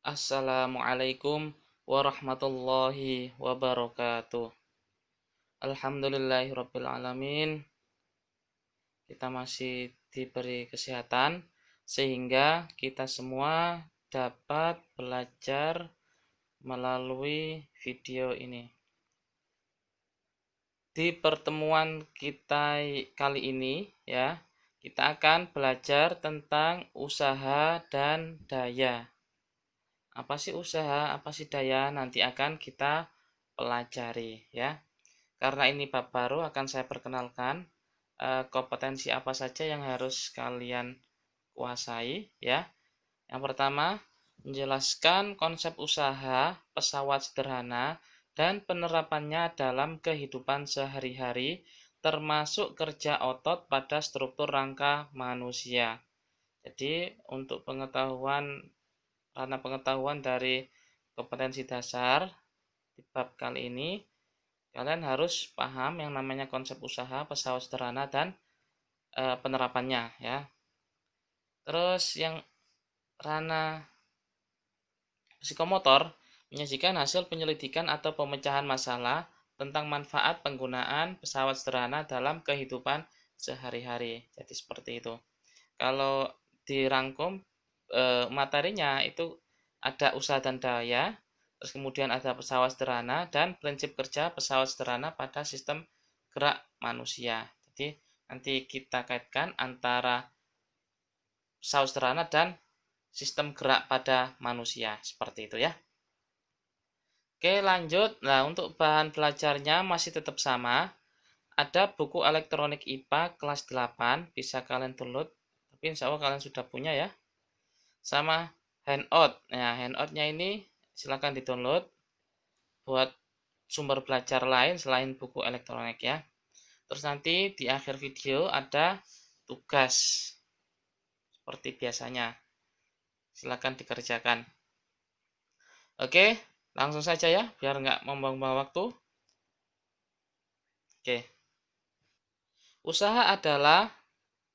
Assalamualaikum warahmatullahi wabarakatuh. Alhamdulillahirrabbilalamin. Kita masih diberi kesehatan sehingga kita semua dapat belajar melalui video ini. Di pertemuan kita kali ini ya, kita akan belajar tentang usaha dan daya. Apa sih usaha, apa sih daya? Nanti akan kita pelajari ya. Karena ini bab baru akan saya perkenalkan kompetensi apa saja yang harus kalian kuasai ya. Yang pertama, menjelaskan konsep usaha pesawat sederhana dan penerapannya dalam kehidupan sehari-hari termasuk kerja otot pada struktur rangka manusia. Jadi untuk pengetahuan dari kompetensi dasar di bab kali ini, kalian harus paham yang namanya konsep usaha pesawat sederhana dan penerapannya ya. Terus yang ranah psikomotor menyajikan hasil penyelidikan atau pemecahan masalah tentang manfaat penggunaan pesawat sederhana dalam kehidupan sehari-hari. Jadi seperti itu. Kalau dirangkum materinya itu ada usaha dan daya, terus kemudian ada pesawat sederhana dan prinsip kerja pesawat sederhana pada sistem gerak manusia. Jadi nanti kita kaitkan antara pesawat sederhana dan sistem gerak pada manusia. Seperti itu ya. Oke, lanjut. Nah, untuk bahan belajarnya masih tetap sama. Ada buku elektronik IPA kelas 8, bisa kalian download. Tapi insya Allah kalian sudah punya ya. Sama handout. Nah, handoutnya ini silahkan di-download buat sumber belajar lain selain buku elektronik ya. Terus nanti di akhir video ada tugas seperti biasanya. Silahkan dikerjakan. Oke, langsung saja ya, biar nggak membuang-buang waktu. Oke. Usaha adalah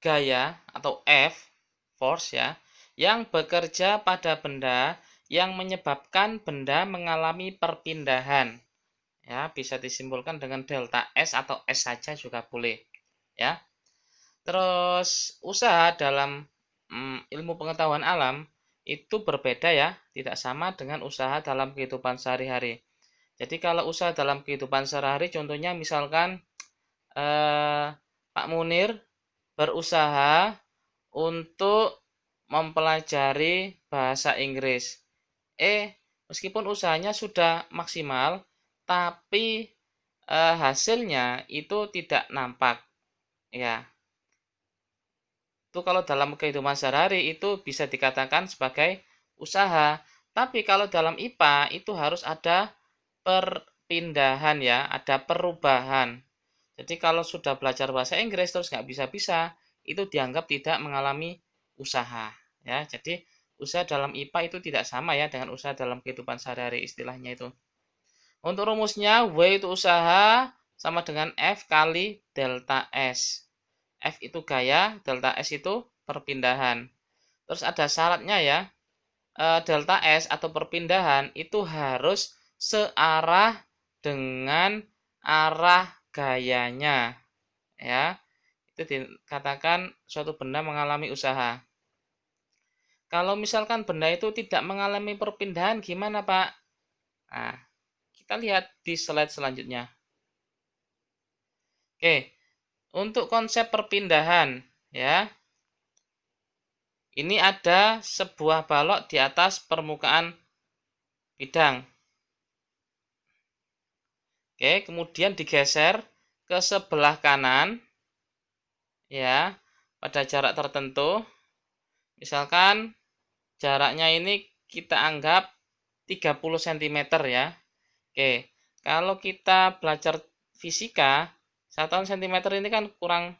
gaya atau F, force ya, yang bekerja pada benda yang menyebabkan benda mengalami perpindahan. Ya, bisa disimpulkan dengan delta S atau S saja juga boleh. Ya. Terus usaha dalam ilmu pengetahuan alam itu berbeda ya, tidak sama dengan usaha dalam kehidupan sehari-hari. Jadi kalau usaha dalam kehidupan sehari-hari contohnya misalkan Pak Munir berusaha untuk mempelajari bahasa Inggris. Meskipun usahanya sudah maksimal, tapi hasilnya itu tidak nampak. Ya, itu kalau dalam kehidupan sehari-hari itu bisa dikatakan sebagai usaha. Tapi kalau dalam IPA itu harus ada perpindahan ya, ada perubahan. Jadi kalau sudah belajar bahasa Inggris terus nggak bisa-bisa, itu dianggap tidak mengalami usaha. Ya, jadi usaha dalam IPA itu tidak sama ya dengan usaha dalam kehidupan sehari-hari istilahnya itu. Untuk rumusnya, W itu usaha sama dengan F kali delta S. F itu gaya, delta S itu perpindahan. Terus ada syaratnya ya, delta S atau perpindahan itu harus searah dengan arah gayanya. Ya, itu dikatakan suatu benda mengalami usaha. Kalau misalkan benda itu tidak mengalami perpindahan, gimana Pak? Nah, kita lihat di slide selanjutnya. Oke, untuk konsep perpindahan, ya, ini ada sebuah balok di atas permukaan bidang. Oke, kemudian digeser ke sebelah kanan, ya, pada jarak tertentu. Misalkan jaraknya ini kita anggap 30 cm ya. Oke, kalau kita belajar fisika, satuan cm ini kan kurang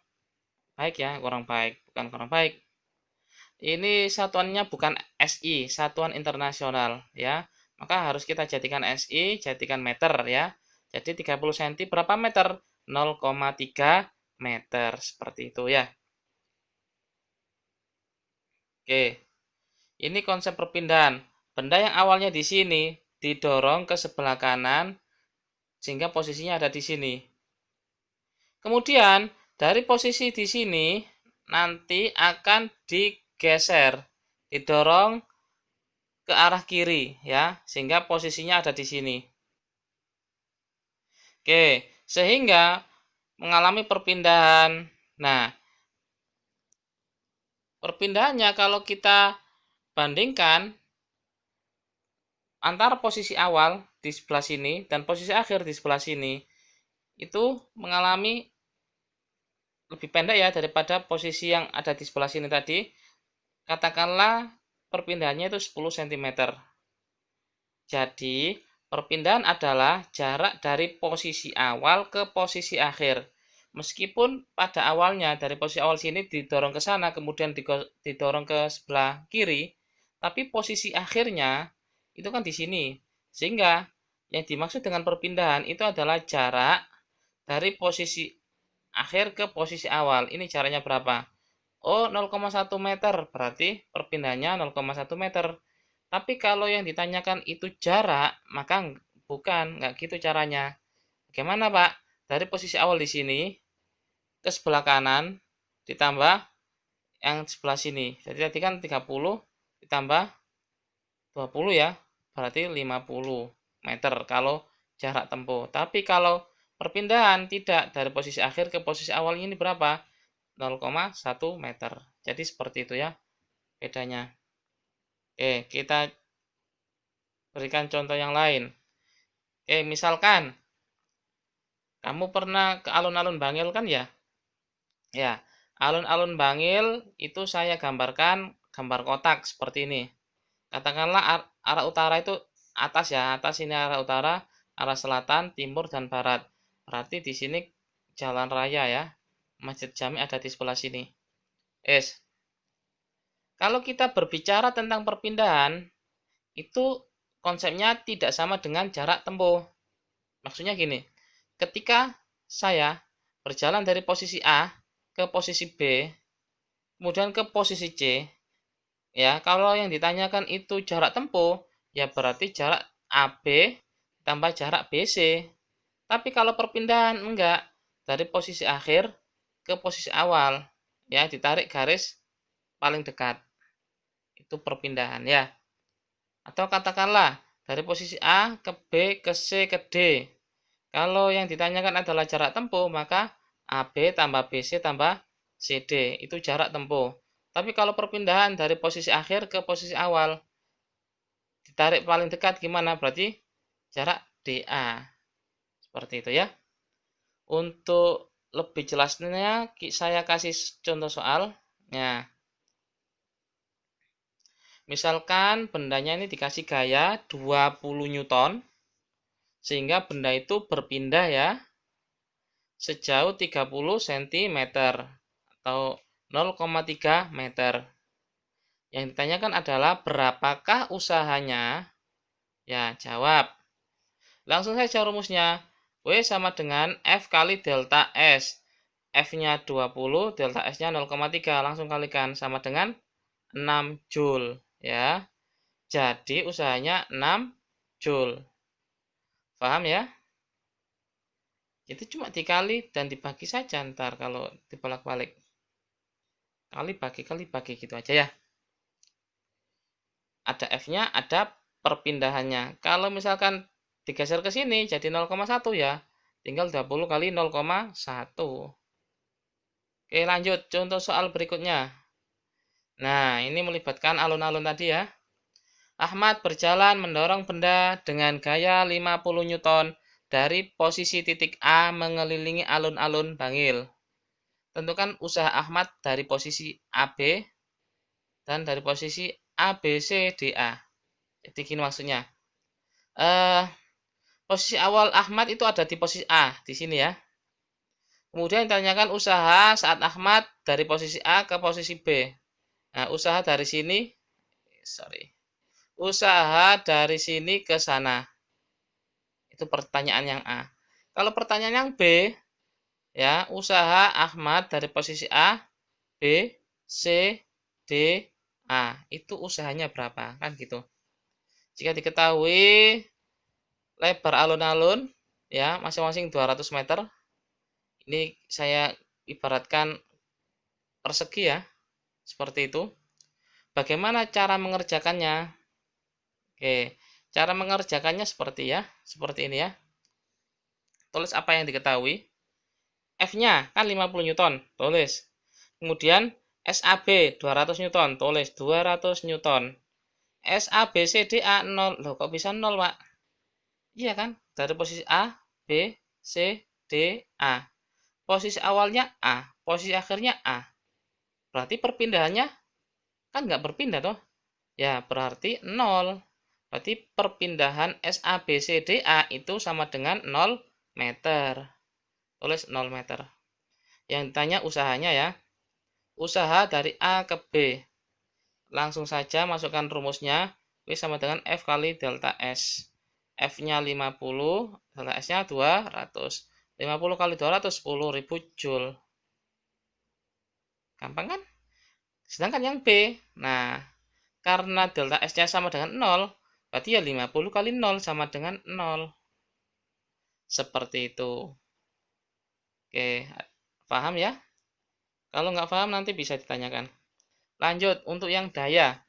baik ya, bukan kurang baik. Ini satuannya bukan SI, satuan internasional ya. Maka harus kita jadikan SI, jadikan meter ya. Jadi 30 cm berapa meter? 0,3 meter seperti itu ya. Oke. Ini konsep perpindahan. benda yang awalnya di sini didorong ke sebelah kanan sehingga posisinya ada di sini. Kemudian dari posisi di sini nanti akan digeser, didorong ke arah kiri ya, sehingga posisinya ada di sini. Oke, sehingga mengalami perpindahan. Nah, perpindahannya kalau kita bandingkan antara posisi awal di sebelah sini dan posisi akhir di sebelah sini, itu mengalami lebih pendek ya daripada posisi yang ada di sebelah sini tadi. Katakanlah perpindahannya itu 10 cm. Jadi, perpindahan adalah jarak dari posisi awal ke posisi akhir. Meskipun pada awalnya dari posisi awal sini didorong ke sana, kemudian didorong ke sebelah kiri, tapi posisi akhirnya itu kan di sini. Sehingga yang dimaksud dengan perpindahan itu adalah jarak dari posisi akhir ke posisi awal. Ini jaraknya berapa? Oh, 0,1 meter, berarti perpindahannya 0,1 meter. Tapi kalau yang ditanyakan itu jarak, maka nggak gitu caranya. Bagaimana, Pak? Dari posisi awal di sini ke sebelah kanan ditambah yang sebelah sini. Jadi tadi kan 30 ditambah 20 ya, berarti 50 meter kalau jarak tempuh. Tapi kalau perpindahan tidak, dari posisi akhir ke posisi awal ini berapa? 0,1 meter. Jadi seperti itu ya bedanya. Oke, kita berikan contoh yang lain. Oke, misalkan kamu pernah ke alun-alun Bangil kan ya? Ya, alun-alun Bangil itu saya gambarkan gambar kotak seperti ini. Katakanlah arah utara itu atas ya, atas ini arah utara, arah selatan, timur, dan barat. Berarti di sini jalan raya ya, Masjid Jami ada di sebelah sini. Kalau kita berbicara tentang perpindahan, itu konsepnya tidak sama dengan jarak tempuh. Maksudnya gini, ketika saya berjalan dari posisi A ke posisi B, kemudian ke posisi C, ya kalau yang ditanyakan itu jarak tempuh, ya berarti jarak AB tambah jarak BC. Tapi kalau perpindahan enggak, dari posisi akhir ke posisi awal, ya ditarik garis paling dekat. Itu perpindahan ya. Atau katakanlah dari posisi A ke B ke C ke D. Kalau yang ditanyakan adalah jarak tempuh, maka AB tambah BC tambah CD. Itu jarak tempuh. Tapi kalau perpindahan dari posisi akhir ke posisi awal, ditarik paling dekat gimana? Berarti jarak DA. Seperti itu ya. Untuk lebih jelasnya, saya kasih contoh soal. Nah, misalkan bendanya ini dikasih gaya 20 Newton, sehingga benda itu berpindah ya sejauh 30 cm atau 0,3 meter. Yang ditanyakan adalah berapakah usahanya? Ya, jawab. Langsung saja rumusnya. W sama dengan F kali delta S. F-nya 20, delta S-nya 0,3. Langsung kalikan sama dengan 6 Joule. Ya. Jadi usahanya 6 Joule. Paham ya? Itu cuma dikali dan dibagi saja ntar kalau dibolak-balik. Kali bagi gitu aja ya. Ada F-nya, ada perpindahannya. Kalau misalkan digeser ke sini jadi 0,1 ya. Tinggal 20 kali 0,1. Oke, lanjut contoh soal berikutnya. Nah, ini melibatkan alun-alun tadi ya. Ahmad berjalan mendorong benda dengan gaya 50 Newton dari posisi titik A mengelilingi alun-alun Bangil. Tentukan usaha Ahmad dari posisi AB dan dari posisi ABCDA. Jadi gini maksudnya. Posisi awal Ahmad itu ada di posisi A, di sini ya. Kemudian ditanyakan usaha saat Ahmad dari posisi A ke posisi B. Nah, usaha dari sini, usaha dari sini ke sana. Itu pertanyaan yang A. Kalau pertanyaan yang B, ya, usaha Ahmad dari posisi A, B, C, D, A. Itu usahanya berapa? Kan gitu. Jika diketahui lebar alun-alun ya masing-masing 200 meter. Ini saya ibaratkan persegi ya, seperti itu. Bagaimana cara mengerjakannya? Oke, cara mengerjakannya seperti ini ya. Tulis apa yang diketahui. F-nya kan 50 Newton, tulis. Kemudian SAB 200 Newton, tulis 200 Newton. SABCDA 0. Loh, kok bisa 0, Pak? Iya kan? Dari posisi A, B, C, D, A. Posisi awalnya A, posisi akhirnya A. Berarti perpindahannya kan nggak berpindah toh? Ya, berarti 0. Berarti perpindahan SABCDA itu sama dengan 0 meter. Tulis 0 meter. Yang ditanya usahanya ya. Usaha dari A ke B. Langsung saja masukkan rumusnya. W sama dengan F kali delta S. F-nya 50, delta S-nya 200. 50 kali 200, 10.000 Joule. Gampang kan? Sedangkan yang B, nah, karena delta S-nya sama dengan 0, berarti ya 50 kali 0 sama dengan 0. Seperti itu. Oke, paham ya? Kalau nggak paham nanti bisa ditanyakan. Lanjut, untuk yang daya.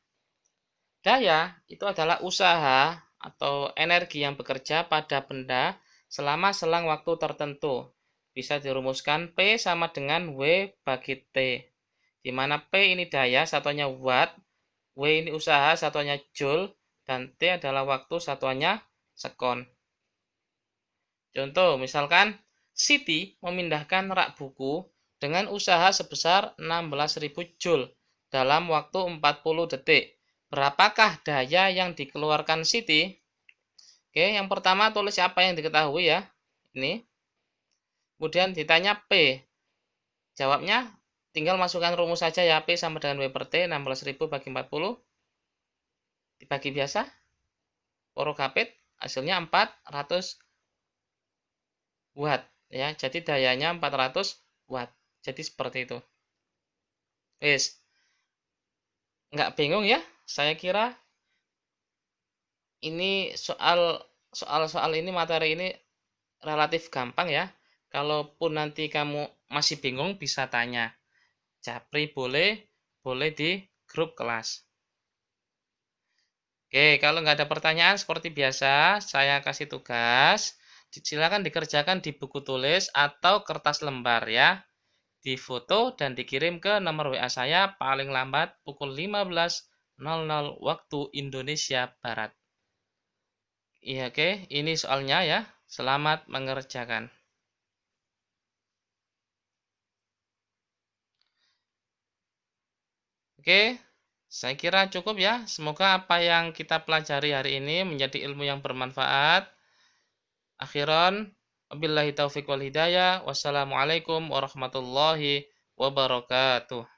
Daya itu adalah usaha atau energi yang bekerja pada benda selama selang waktu tertentu. Bisa dirumuskan P sama dengan W bagi T. Di mana P ini daya, satuannya watt, W ini usaha, satuannya joule, dan T adalah waktu, satuannya sekon. Contoh, misalkan Siti memindahkan rak buku dengan usaha sebesar 16.000 joule dalam waktu 40 detik. Berapakah daya yang dikeluarkan Siti? Oke, yang pertama tulis apa yang diketahui ya. Ini. Kemudian ditanya P. Jawabnya tinggal masukkan rumus saja ya. P sama dengan W per T, 16.000 bagi 40. Dibagi biasa. Porokapit, hasilnya 400 watt. Ya, jadi dayanya 400 watt. Jadi seperti itu. Wis. Nggak bingung ya? Saya kira ini soal ini materi ini relatif gampang ya. Kalaupun nanti kamu masih bingung bisa tanya. Japri boleh di grup kelas. Oke, kalau nggak ada pertanyaan seperti biasa, saya kasih tugas. Silakan dikerjakan di buku tulis atau kertas lembar ya. Difoto dan dikirim ke nomor WA saya paling lambat pukul 15.00 waktu Indonesia Barat. Iya, oke, ini soalnya ya. Selamat mengerjakan. Oke, saya kira cukup ya. Semoga apa yang kita pelajari hari ini menjadi ilmu yang bermanfaat. Akhiran, wabillahi taufiq wal hidayah. Wassalamualaikum warahmatullahi wabarakatuh.